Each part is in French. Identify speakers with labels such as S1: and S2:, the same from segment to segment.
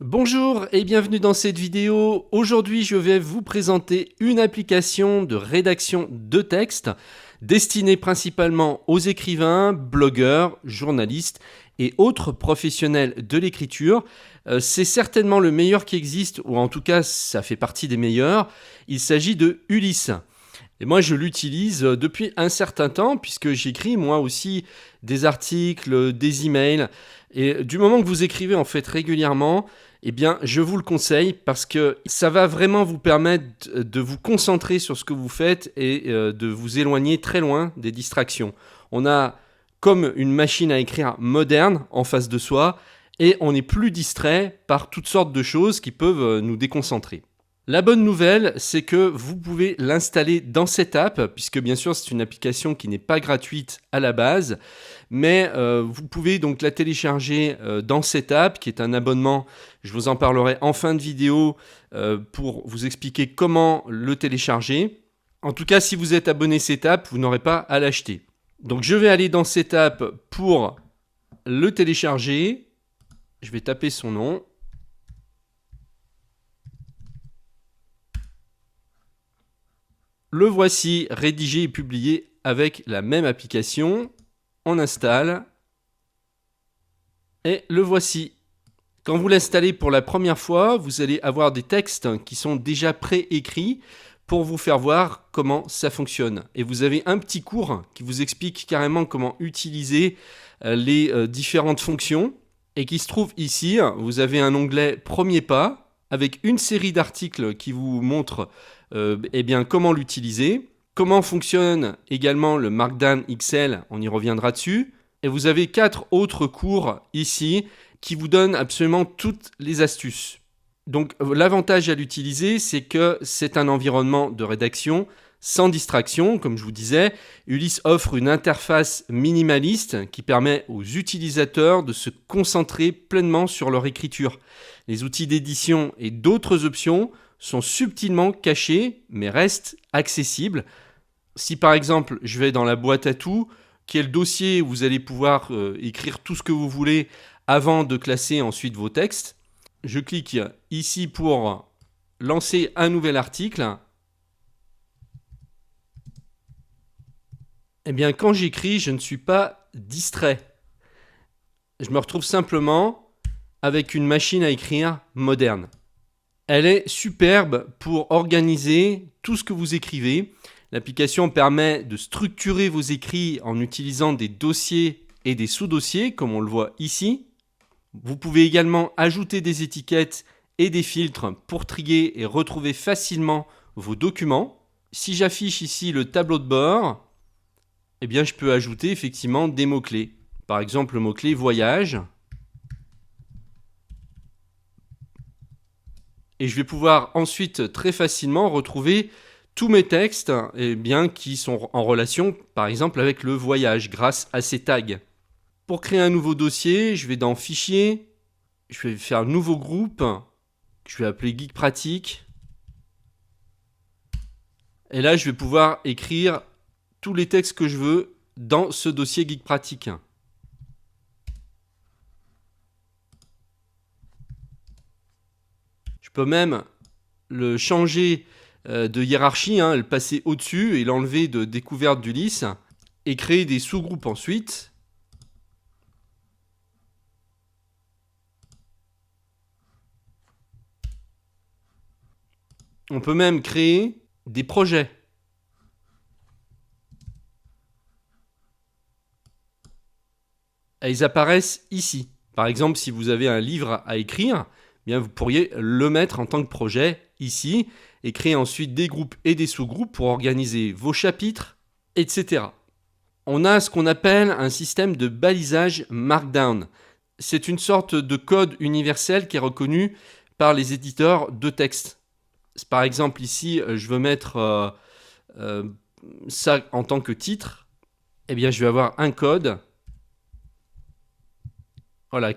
S1: Bonjour et bienvenue dans cette vidéo. Aujourd'hui, je vais vous présenter une application de rédaction de texte destinée principalement aux écrivains, blogueurs, journalistes et autres professionnels de l'écriture. C'est certainement le meilleur qui existe, ou en tout cas, ça fait partie des meilleurs. Il s'agit de Ulysse. Et moi, je l'utilise depuis un certain temps, puisque j'écris moi aussi des articles, des emails. Et du moment que vous écrivez en fait régulièrement, eh bien, je vous le conseille parce que ça va vraiment vous permettre de vous concentrer sur ce que vous faites et de vous éloigner très loin des distractions. On a comme une machine à écrire moderne en face de soi et on n'est plus distrait par toutes sortes de choses qui peuvent nous déconcentrer. La bonne nouvelle, c'est que vous pouvez l'installer dans cette app, puisque bien sûr c'est une application qui n'est pas gratuite à la base, mais vous pouvez donc la télécharger dans cette app, qui est un abonnement. Je vous en parlerai en fin de vidéo pour vous expliquer comment le télécharger. En tout cas, si vous êtes abonné à cette app, vous n'aurez pas à l'acheter. Donc je vais aller dans cette app pour le télécharger. Je vais taper son nom. Le voici rédigé et publié avec la même application. On installe. Et le voici. Quand vous l'installez pour la première fois, vous allez avoir des textes qui sont déjà préécrits pour vous faire voir comment ça fonctionne. Et vous avez un petit cours qui vous explique carrément comment utiliser les différentes fonctions. Et qui se trouve ici, vous avez un onglet Premier pas avec une série d'articles qui vous montrent comment l'utiliser, comment fonctionne également le Markdown XL, on y reviendra dessus. Et vous avez 4 autres cours ici qui vous donnent absolument toutes les astuces. Donc l'avantage à l'utiliser, c'est que c'est un environnement de rédaction sans distraction, comme je vous disais. Ulysse offre une interface minimaliste qui permet aux utilisateurs de se concentrer pleinement sur leur écriture. Les outils d'édition et d'autres options sont subtilement cachés, mais restent accessibles. Si par exemple, je vais dans la boîte à tout, qui est le dossier où vous allez pouvoir écrire tout ce que vous voulez avant de classer ensuite vos textes, je clique ici pour lancer un nouvel article. Eh bien, quand j'écris, je ne suis pas distrait. Je me retrouve simplement avec une machine à écrire moderne. Elle est superbe pour organiser tout ce que vous écrivez. L'application permet de structurer vos écrits en utilisant des dossiers et des sous-dossiers, comme on le voit ici. Vous pouvez également ajouter des étiquettes et des filtres pour trier et retrouver facilement vos documents. Si j'affiche ici le tableau de bord, eh bien, je peux ajouter effectivement des mots-clés. Par exemple, le mot-clé voyage. Et je vais pouvoir ensuite très facilement retrouver tous mes textes qui sont en relation par exemple avec le voyage grâce à ces tags. Pour créer un nouveau dossier, je vais dans Fichier, je vais faire nouveau groupe, que je vais appeler Geek Pratique. Et là, je vais pouvoir écrire tous les textes que je veux dans ce dossier Geek Pratique. Je peux même le changer de hiérarchie, le passer au-dessus et l'enlever de découverte d'Ulysse et créer des sous-groupes ensuite. On peut même créer des projets. Et ils apparaissent ici. Par exemple, si vous avez un livre à écrire, bien vous pourriez le mettre en tant que projet ici et créer ensuite des groupes et des sous-groupes pour organiser vos chapitres, etc. On a ce qu'on appelle un système de balisage Markdown. C'est une sorte de code universel qui est reconnu par les éditeurs de texte. Par exemple, ici, je veux mettre ça en tant que titre. Eh bien, je vais avoir un code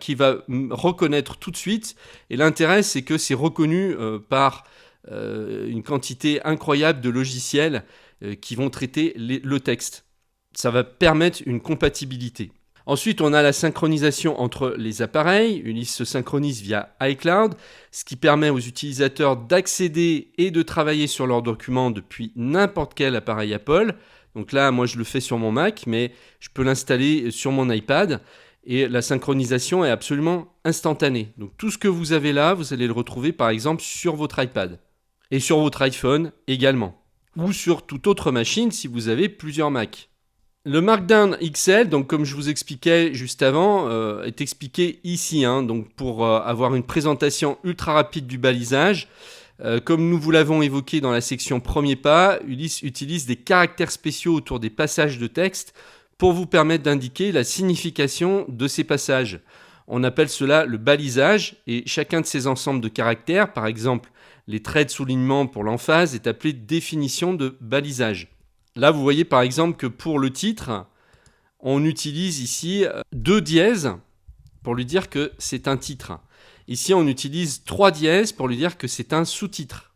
S1: qui va reconnaître tout de suite. Et l'intérêt, c'est que c'est reconnu par une quantité incroyable de logiciels qui vont traiter le texte. Ça va permettre une compatibilité. Ensuite, on a la synchronisation entre les appareils. Ulysse se synchronise via iCloud, ce qui permet aux utilisateurs d'accéder et de travailler sur leurs documents depuis n'importe quel appareil Apple. Donc là, moi, je le fais sur mon Mac, mais je peux l'installer sur mon iPad. Et la synchronisation est absolument instantanée. Donc tout ce que vous avez là, vous allez le retrouver par exemple sur votre iPad. Et sur votre iPhone également. Ou sur toute autre machine si vous avez plusieurs Macs. Le Markdown XL, donc comme je vous expliquais juste avant, est expliqué ici. Donc pour avoir une présentation ultra rapide du balisage, comme nous vous l'avons évoqué dans la section premier pas, Ulysse utilise des caractères spéciaux autour des passages de texte pour vous permettre d'indiquer la signification de ces passages. On appelle cela le balisage et chacun de ces ensembles de caractères, par exemple les traits de soulignement pour l'emphase, est appelé définition de balisage. Là, vous voyez par exemple que pour le titre, on utilise ici 2 dièses pour lui dire que c'est un titre. Ici, on utilise 3 dièses pour lui dire que c'est un sous-titre.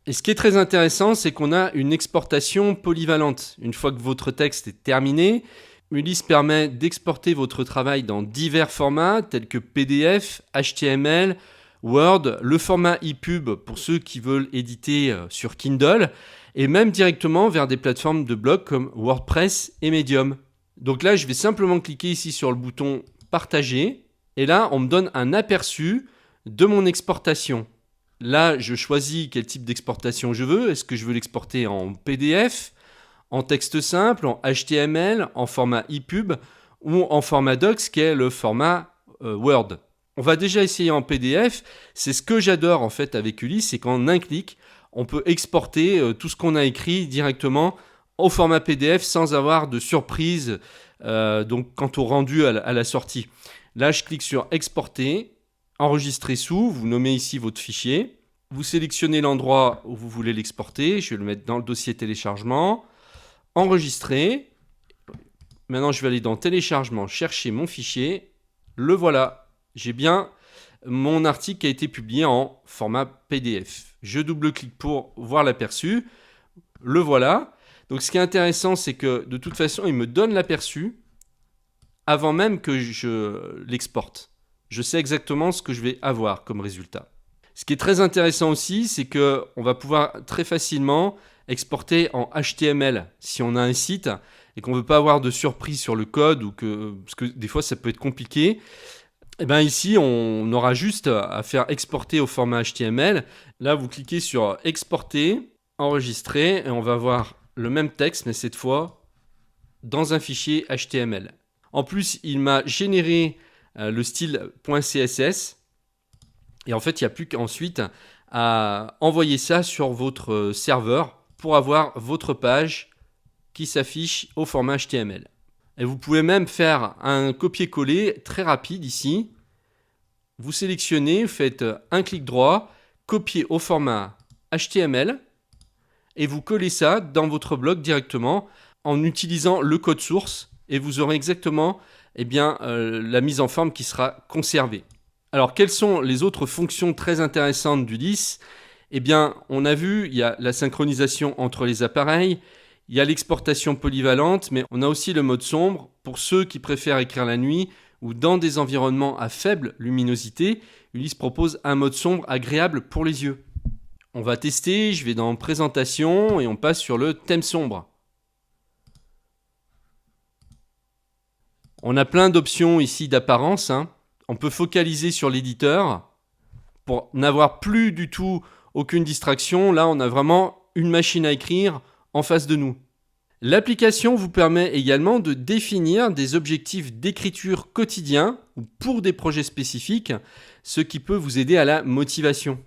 S1: Et ce qui est très intéressant, c'est qu'on a une exportation polyvalente. Une fois que votre texte est terminé, Ulysse permet d'exporter votre travail dans divers formats tels que PDF, HTML, Word, le format EPUB pour ceux qui veulent éditer sur Kindle, et même directement vers des plateformes de blog comme WordPress et Medium. Donc là, je vais simplement cliquer ici sur le bouton « Partager » et là, on me donne un aperçu de mon exportation. Là, je choisis quel type d'exportation je veux. Est-ce que je veux l'exporter en PDF, en texte simple, en HTML, en format EPUB ou en format Docs, qui est le format Word. On va déjà essayer en PDF. C'est ce que j'adore en fait avec Ulysse, c'est qu'en un clic, on peut exporter tout ce qu'on a écrit directement au format PDF sans avoir de surprise donc quant au rendu à la sortie. Là, je clique sur Exporter, Enregistrer sous, vous nommez ici votre fichier, vous sélectionnez l'endroit où vous voulez l'exporter, je vais le mettre dans le dossier téléchargement, Enregistrer. Maintenant, je vais aller dans Téléchargement, chercher mon fichier, le voilà. J'ai bien mon article qui a été publié en format PDF. Je double-clique pour voir l'aperçu. Le voilà. Donc ce qui est intéressant, c'est que de toute façon, il me donne l'aperçu avant même que je l'exporte. Je sais exactement ce que je vais avoir comme résultat. Ce qui est très intéressant aussi, c'est qu'on va pouvoir très facilement exporter en HTML si on a un site et qu'on ne veut pas avoir de surprise sur le code parce que des fois ça peut être compliqué. Et bien ici, on aura juste à faire exporter au format HTML. Là, vous cliquez sur Exporter, Enregistrer, et on va voir le même texte, mais cette fois dans un fichier HTML. En plus, il m'a généré le style .css. Et en fait, il n'y a plus qu'ensuite à envoyer ça sur votre serveur pour avoir votre page qui s'affiche au format HTML. Et vous pouvez même faire un copier-coller très rapide ici. Vous sélectionnez, faites un clic droit, copier au format HTML et vous collez ça dans votre blog directement en utilisant le code source et vous aurez exactement la mise en forme qui sera conservée. Alors, quelles sont les autres fonctions très intéressantes d'Ulysse ? On a vu, il y a la synchronisation entre les appareils, il y a l'exportation polyvalente, mais on a aussi le mode sombre pour ceux qui préfèrent écrire la nuit ou dans des environnements à faible luminosité. Ulysse propose un mode sombre agréable pour les yeux. On va tester, je vais dans Présentation et on passe sur le thème sombre. On a plein d'options ici d'apparence. On peut focaliser sur l'éditeur pour n'avoir plus du tout aucune distraction. Là, on a vraiment une machine à écrire en face de nous. L'application vous permet également de définir des objectifs d'écriture quotidiens ou pour des projets spécifiques, ce qui peut vous aider à la motivation.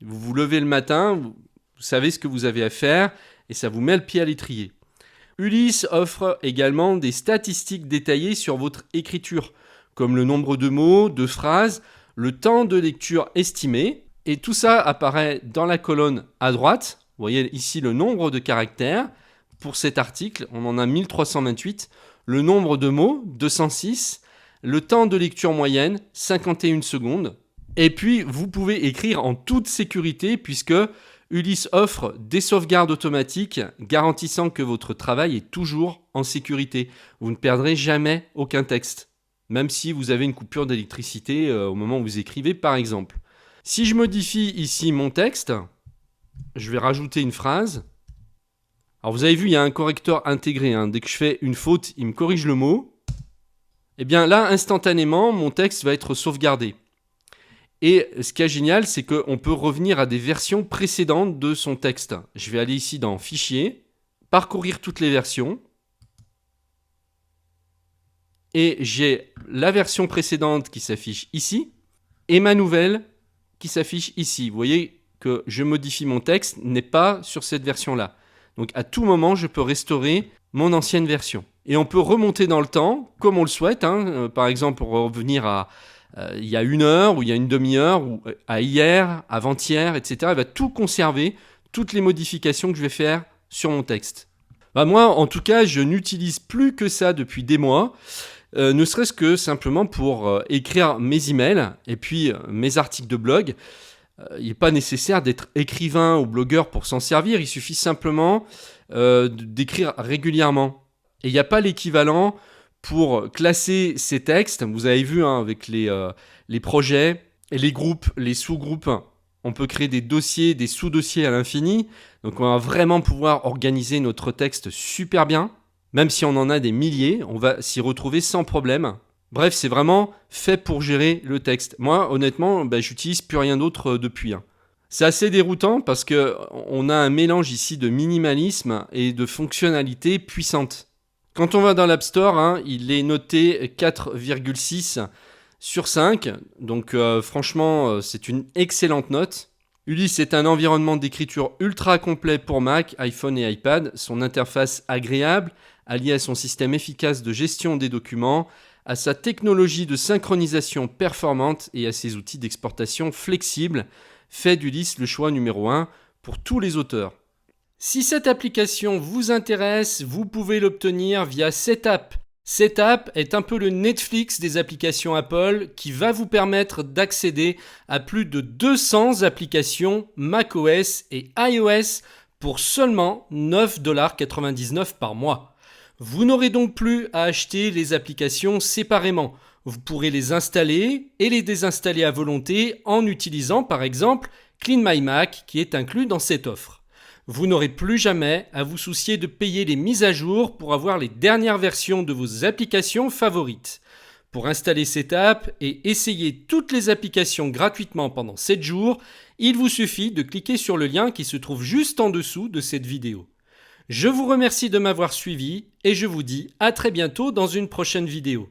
S1: Vous vous levez le matin, vous savez ce que vous avez à faire et ça vous met le pied à l'étrier. Ulysse offre également des statistiques détaillées sur votre écriture, comme le nombre de mots, de phrases, le temps de lecture estimé. Et tout ça apparaît dans la colonne à droite. Vous voyez ici le nombre de caractères. Pour cet article, on en a 1328. Le nombre de mots, 206. Le temps de lecture moyenne, 51 secondes. Et puis, vous pouvez écrire en toute sécurité puisque Ulysse offre des sauvegardes automatiques garantissant que votre travail est toujours en sécurité. Vous ne perdrez jamais aucun texte, même si vous avez une coupure d'électricité au moment où vous écrivez par exemple. Si je modifie ici mon texte, je vais rajouter une phrase. Alors vous avez vu, il y a un correcteur intégré. Dès que je fais une faute, il me corrige le mot. Et bien là, instantanément, mon texte va être sauvegardé. Et ce qui est génial, c'est qu'on peut revenir à des versions précédentes de son texte. Je vais aller ici dans Fichier, parcourir toutes les versions. Et j'ai la version précédente qui s'affiche ici et ma nouvelle qui s'affiche ici. Vous voyez que je modifie mon texte, n'est pas sur cette version-là. Donc à tout moment, je peux restaurer mon ancienne version. Et on peut remonter dans le temps, comme on le souhaite. Par exemple, pour revenir à il y a 1 heure, ou il y a une demi-heure, ou à hier, avant-hier, etc. Il va tout conserver, toutes les modifications que je vais faire sur mon texte. Moi, en tout cas, je n'utilise plus que ça depuis des mois. Ne serait-ce que simplement pour écrire mes emails et puis mes articles de blog. Il n'est pas nécessaire d'être écrivain ou blogueur pour s'en servir, il suffit simplement d'écrire régulièrement. Et il n'y a pas l'équivalent pour classer ces textes. Vous avez vu avec les projets, et les groupes, les sous-groupes, on peut créer des dossiers, des sous-dossiers à l'infini. Donc on va vraiment pouvoir organiser notre texte super bien. Même si on en a des milliers, on va s'y retrouver sans problème. Bref, c'est vraiment fait pour gérer le texte. Moi, honnêtement, j'utilise plus rien d'autre depuis. C'est assez déroutant parce qu'on a un mélange ici de minimalisme et de fonctionnalités puissantes. Quand on va dans l'App Store, il est noté 4,6 sur 5. Donc franchement, c'est une excellente note. Ulysse est un environnement d'écriture ultra complet pour Mac, iPhone et iPad. Son interface agréable, alliée à son système efficace de gestion des documents, à sa technologie de synchronisation performante et à ses outils d'exportation flexibles, fait d'Ulysse le choix numéro 1 pour tous les auteurs. Si cette application vous intéresse, vous pouvez l'obtenir via Setapp. Setapp est un peu le Netflix des applications Apple qui va vous permettre d'accéder à plus de 200 applications macOS et iOS pour seulement 9,99$ par mois. Vous n'aurez donc plus à acheter les applications séparément. Vous pourrez les installer et les désinstaller à volonté en utilisant par exemple Clean My Mac qui est inclus dans cette offre. Vous n'aurez plus jamais à vous soucier de payer les mises à jour pour avoir les dernières versions de vos applications favorites. Pour installer Setapp et essayer toutes les applications gratuitement pendant 7 jours, il vous suffit de cliquer sur le lien qui se trouve juste en dessous de cette vidéo. Je vous remercie de m'avoir suivi et je vous dis à très bientôt dans une prochaine vidéo.